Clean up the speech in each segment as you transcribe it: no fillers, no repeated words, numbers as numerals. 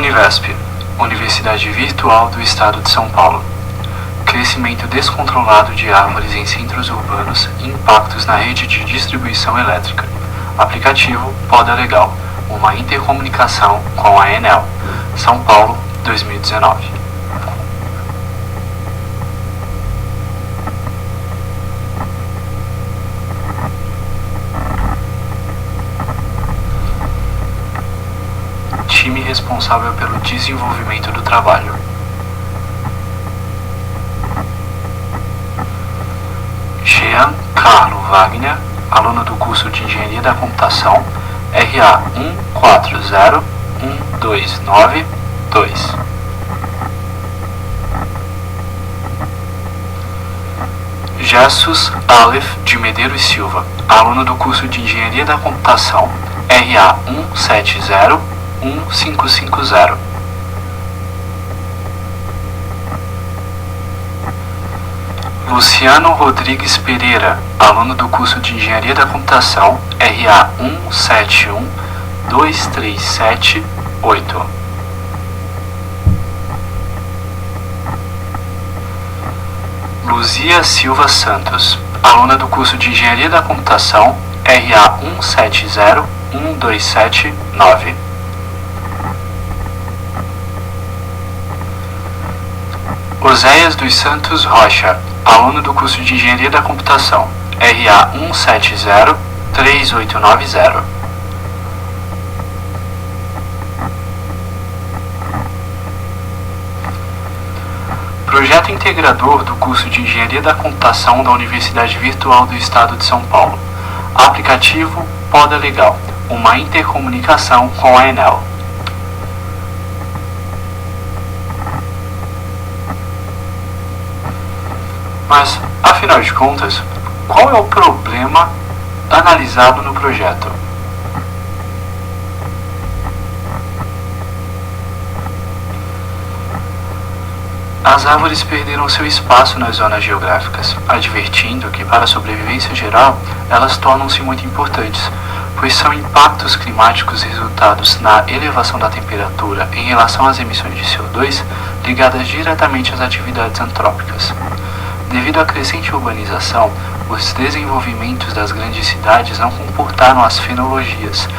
Univesp, Universidade Virtual do Estado de São Paulo. Crescimento descontrolado de árvores em centros urbanos e impactos na rede de distribuição elétrica. Aplicativo Poda Legal, uma intercomunicação com a Enel. São Paulo, 2019. Time responsável pelo desenvolvimento do trabalho. Jean Carlo Wagner, aluno do curso de Engenharia da Computação, RA 14012922. Jesus Aleph de Medeiros Silva, aluno do curso de Engenharia da Computação, RA 17015550. Luciano Rodrigues Pereira, aluno do curso de Engenharia da Computação, RA 17123778. Luzia Silva Santos, aluna do curso de Engenharia da Computação, RA 17012779. Oséias dos Santos Rocha, aluno do curso de Engenharia da Computação, RA 1703890. Projeto integrador do curso de Engenharia da Computação da Universidade Virtual do Estado de São Paulo. Aplicativo Poda Legal, uma intercomunicação com a Enel. Mas, afinal de contas, qual é o problema analisado no projeto? As árvores perderam seu espaço nas zonas geográficas, advertindo que, para a sobrevivência geral, elas tornam-se muito importantes, pois são impactos climáticos resultados na elevação da temperatura em relação às emissões de CO2 ligadas diretamente às atividades antrópicas. Devido à crescente urbanização, os desenvolvimentos das grandes cidades não comportaram as fenologias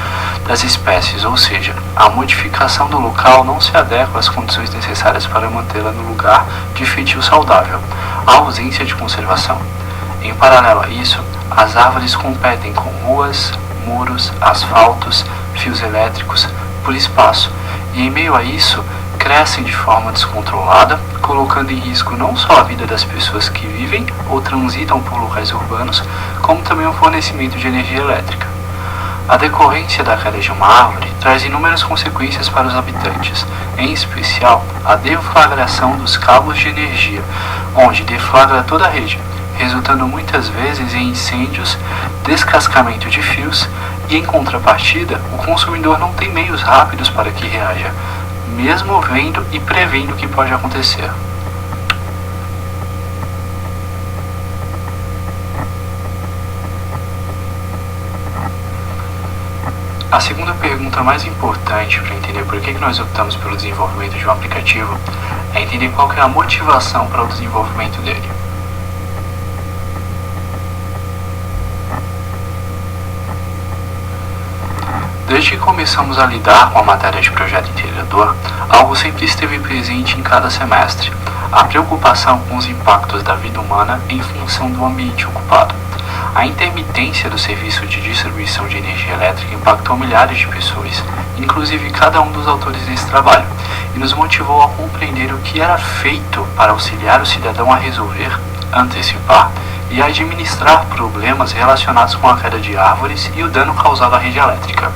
das espécies, ou seja, a modificação do local não se adequa às condições necessárias para mantê-la no lugar de feitio saudável, a ausência de conservação. Em paralelo a isso, as árvores competem com ruas, muros, asfaltos, fios elétricos, por espaço, e em meio a isso, crescem de forma descontrolada, colocando em risco não só a vida das pessoas que vivem ou transitam por locais urbanos, como também o fornecimento de energia elétrica. A decorrência da queda de uma árvore traz inúmeras consequências para os habitantes, em especial a deflagração dos cabos de energia, onde deflagra toda a rede, resultando muitas vezes em incêndios, descascamento de fios e, em contrapartida, o consumidor não tem meios rápidos para que reaja, mesmo vendo e prevendo o que pode acontecer. A segunda pergunta mais importante para entender por que nós optamos pelo desenvolvimento de um aplicativo é entender qual que é a motivação para o desenvolvimento dele. Desde que começamos a lidar com a matéria de projeto integrador, algo sempre esteve presente em cada semestre: a preocupação com os impactos da vida humana em função do ambiente ocupado. A intermitência do serviço de distribuição de energia elétrica impactou milhares de pessoas, inclusive cada um dos autores desse trabalho, e nos motivou a compreender o que era feito para auxiliar o cidadão a resolver, antecipar e administrar problemas relacionados com a queda de árvores e o dano causado à rede elétrica.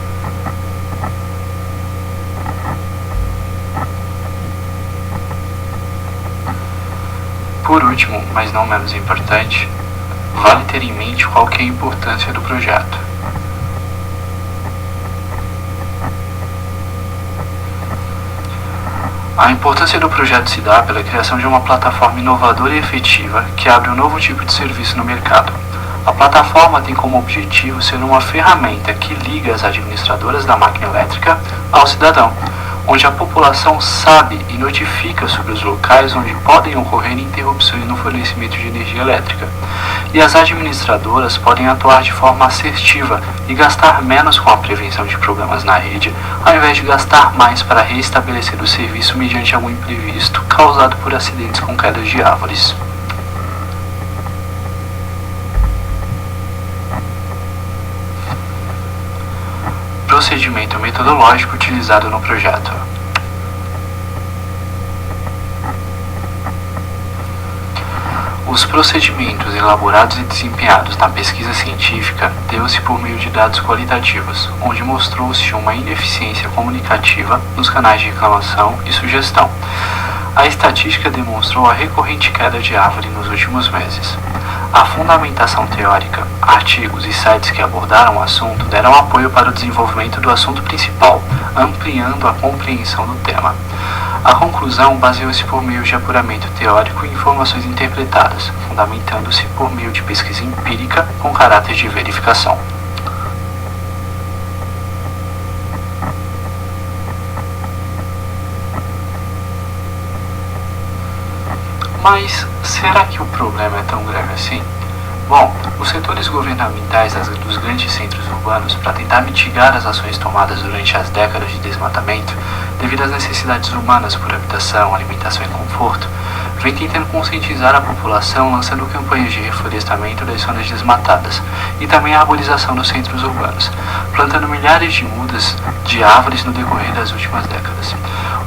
Por último, mas não menos importante, vale ter em mente qual que é a importância do projeto. A importância do projeto se dá pela criação de uma plataforma inovadora e efetiva que abre um novo tipo de serviço no mercado. A plataforma tem como objetivo ser uma ferramenta que liga as administradoras da máquina elétrica ao cidadão, onde a população sabe e notifica sobre os locais onde podem ocorrer interrupções no fornecimento de energia elétrica. E as administradoras podem atuar de forma assertiva e gastar menos com a prevenção de problemas na rede, ao invés de gastar mais para restabelecer o serviço mediante algum imprevisto causado por acidentes com quedas de árvores. Procedimento metodológico utilizado no projeto. Os procedimentos elaborados e desempenhados na pesquisa científica deu-se por meio de dados qualitativos, onde mostrou-se uma ineficiência comunicativa nos canais de reclamação e sugestão. A estatística demonstrou a recorrente queda de árvore nos últimos meses. A fundamentação teórica, artigos e sites que abordaram o assunto deram apoio para o desenvolvimento do assunto principal, ampliando a compreensão do tema. A conclusão baseou-se por meio de apuramento teórico e informações interpretadas, fundamentando-se por meio de pesquisa empírica com caráter de verificação. Mas será que o problema é tão grave assim? Bom, os setores governamentais dos grandes centros urbanos, para tentar mitigar as ações tomadas durante as décadas de desmatamento, devido às necessidades humanas por habitação, alimentação e conforto, vem tentando conscientizar a população lançando campanhas de reflorestamento das zonas desmatadas e também a arborização dos centros urbanos, plantando milhares de mudas de árvores no decorrer das últimas décadas.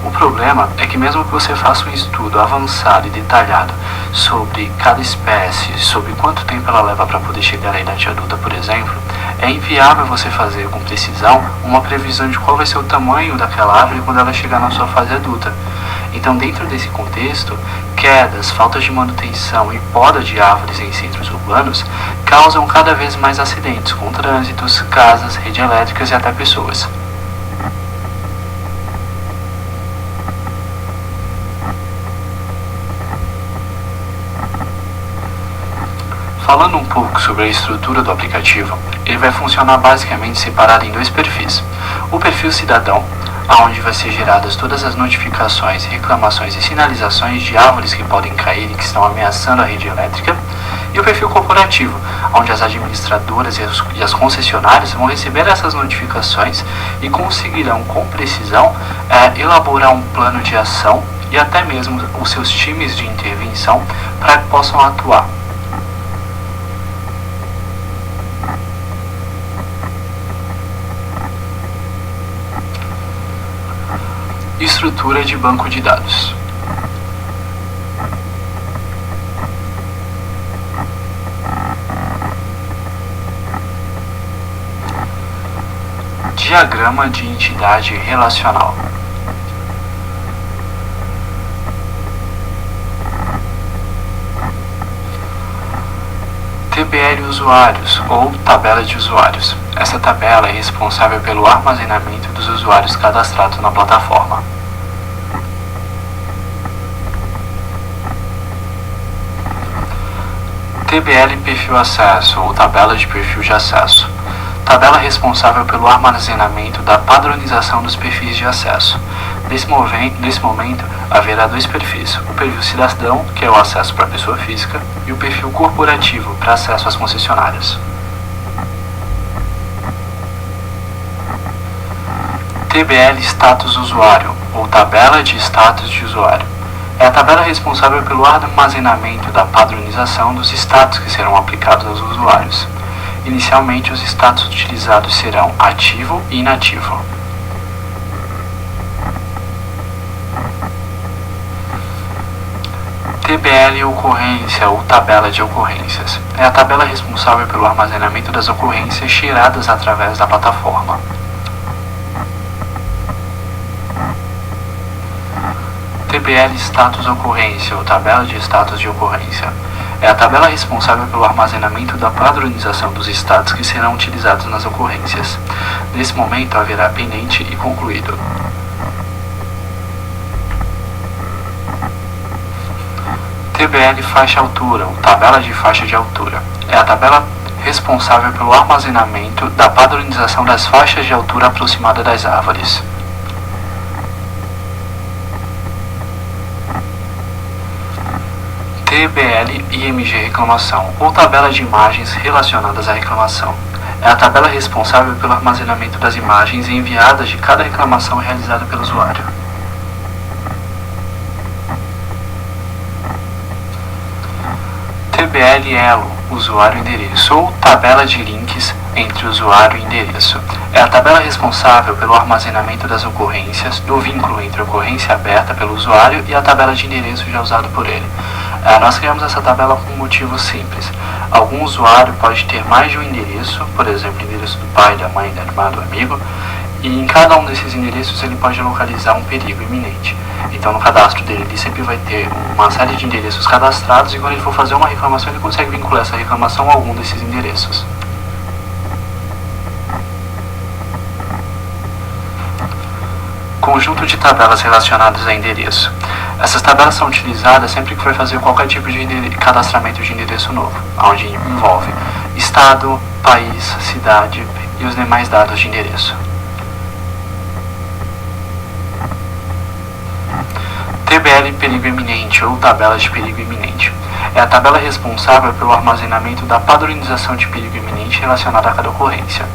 O problema é que mesmo que você faça um estudo avançado e detalhado sobre cada espécie, sobre quanto tempo ela leva para poder chegar à idade adulta, por exemplo, é inviável você fazer com precisão uma previsão de qual vai ser o tamanho daquela árvore quando ela chegar na sua fase adulta. Então, dentro desse contexto, quedas, faltas de manutenção e poda de árvores em centros urbanos causam cada vez mais acidentes com trânsitos, casas, redes elétricas e até pessoas. Falando um pouco sobre a estrutura do aplicativo, ele vai funcionar basicamente separado em dois perfis. O perfil cidadão, onde vai ser geradas todas as notificações, reclamações e sinalizações de árvores que podem cair e que estão ameaçando a rede elétrica, e o perfil corporativo, onde as administradoras e as concessionárias vão receber essas notificações e conseguirão com precisão elaborar um plano de ação e até mesmo os seus times de intervenção para que possam atuar. Estrutura de banco de dados. Diagrama de entidade relacional. TBL usuários ou tabela de usuários. Essa tabela é responsável pelo armazenamento dos usuários cadastrados na plataforma. TBL perfil acesso ou tabela de perfil de acesso. Tabela responsável pelo armazenamento da padronização dos perfis de acesso. Nesse momento, haverá dois perfis, o perfil cidadão, que é o acesso para a pessoa física, e o perfil corporativo, para acesso às concessionárias. TBL status usuário, ou tabela de status de usuário. É a tabela responsável pelo armazenamento da padronização dos status que serão aplicados aos usuários. Inicialmente, os status utilizados serão ativo e inativo. TBL ocorrência ou tabela de ocorrências. É a tabela responsável pelo armazenamento das ocorrências geradas através da plataforma. TBL status ocorrência ou tabela de status de ocorrência. É a tabela responsável pelo armazenamento da padronização dos status que serão utilizados nas ocorrências. Nesse momento haverá pendente e concluído. TBL faixa altura, ou tabela de faixa de altura. É a tabela responsável pelo armazenamento da padronização das faixas de altura aproximada das árvores. TBL IMG reclamação, ou tabela de imagens relacionadas à reclamação. É a tabela responsável pelo armazenamento das imagens enviadas de cada reclamação realizada pelo usuário. TBL Elo, usuário e endereço, ou tabela de links entre usuário e endereço. É a tabela responsável pelo armazenamento das ocorrências, do vínculo entre a ocorrência aberta pelo usuário e a tabela de endereço já usado por ele. Nós criamos essa tabela com um motivo simples. Algum usuário pode ter mais de um endereço, por exemplo, o endereço do pai, da mãe, da irmã, do amigo, e em cada um desses endereços ele pode localizar um perigo iminente. Então no cadastro dele ele sempre vai ter uma série de endereços cadastrados e quando ele for fazer uma reclamação ele consegue vincular essa reclamação a algum desses endereços. Conjunto de tabelas relacionadas a endereço. Essas tabelas são utilizadas sempre que for fazer qualquer tipo de cadastramento de endereço novo, onde envolve estado, país, cidade e os demais dados de endereço. TBL perigo iminente ou tabela de perigo iminente. É a tabela responsável pelo armazenamento da padronização de perigo iminente relacionada a cada ocorrência.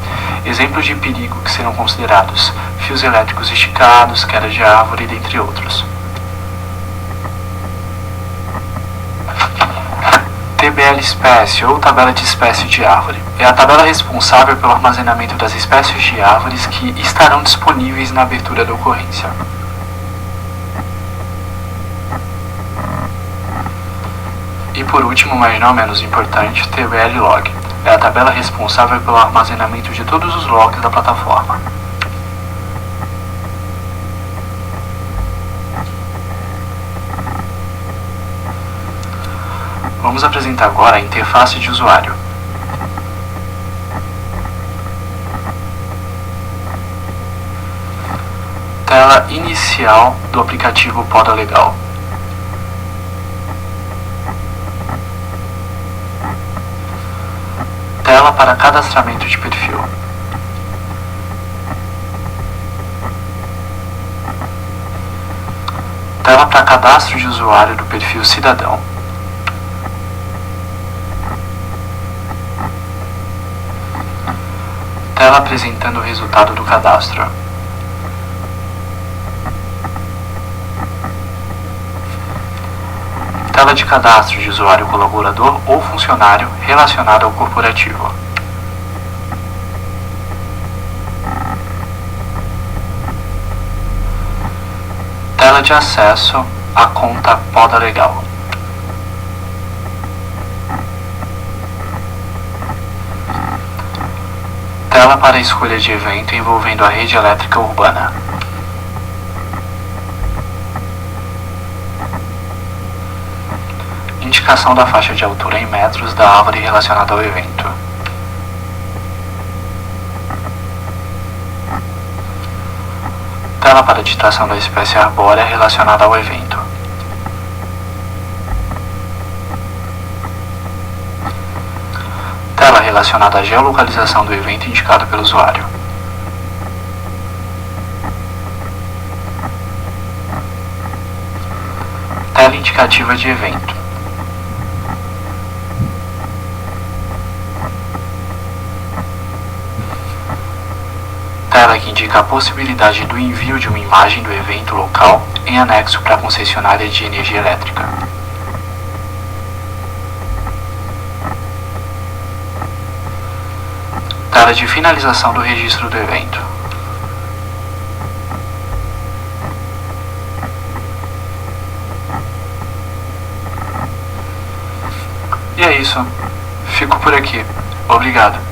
Exemplos de perigo que serão considerados: fios elétricos esticados, queda de árvore, dentre outros. TBL espécie ou tabela de espécie de árvore. É a tabela responsável pelo armazenamento das espécies de árvores que estarão disponíveis na abertura da ocorrência. E por último, mas não menos importante, TBL Log. É a tabela responsável pelo armazenamento de todos os logs da plataforma. Vamos apresentar agora a interface de usuário. Tela inicial do aplicativo Poda Legal. Tela para cadastramento de perfil. Tela para cadastro de usuário do perfil Cidadão. Tela apresentando o resultado do cadastro. Tela de cadastro de usuário colaborador ou funcionário relacionado ao corporativo. Tela de acesso à conta Poda Legal. Tela para a escolha de evento envolvendo a rede elétrica urbana. Indicação da faixa de altura em metros da árvore relacionada ao evento. Tela para digitação da espécie arbórea relacionada ao evento. Tela relacionada à geolocalização do evento indicado pelo usuário. Tela indicativa de evento. Tela que indica a possibilidade do envio de uma imagem do evento local em anexo para a concessionária de energia elétrica. Tela de finalização do registro do evento. E é isso. Fico por aqui. Obrigado.